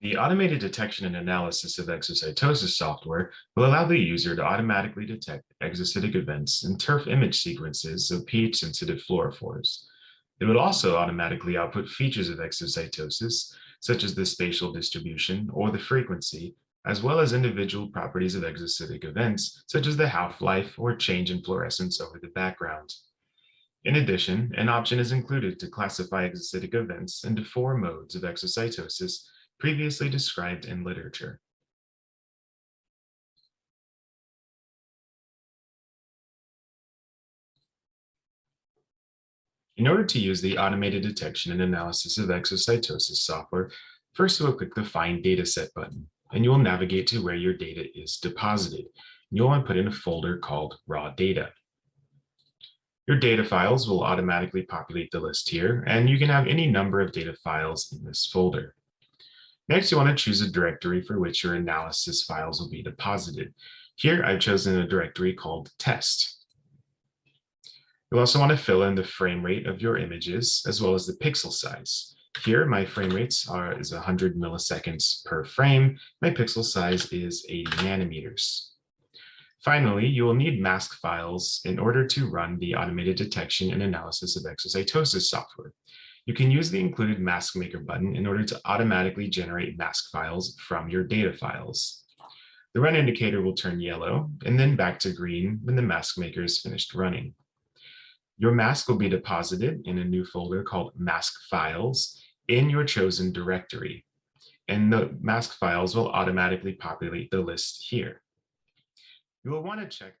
The automated detection and analysis of exocytosis software will allow the user to automatically detect exocytic events in turf image sequences of pH-sensitive fluorophores. It will also automatically output features of exocytosis, such as the spatial distribution or the frequency, as well as individual properties of exocytic events, such as the half-life or change in fluorescence over the background. In addition, an option is included to classify exocytic events into four modes of exocytosis previously described in literature. In order to use the automated detection and analysis of exocytosis software, first you will click the Find Dataset button, and you will navigate to where your data is deposited. You'll want to put in a folder called Raw Data. Your data files will automatically populate the list here, and you can have any number of data files in this folder. Next, you want to choose a directory for which your analysis files will be deposited. Here, I've chosen a directory called Test. You'll also want to fill in the frame rate of your images, as well as the pixel size. Here, my frame rates is 100 milliseconds per frame. My pixel size is 80 nanometers. Finally, you will need mask files in order to run the automated detection and analysis of exocytosis software. You can use the included mask maker button in order to automatically generate mask files from your data files. The run indicator will turn yellow and then back to green when the mask maker is finished running. Your mask will be deposited in a new folder called Mask Files in your chosen directory, and the mask files will automatically populate the list here. You will want to check that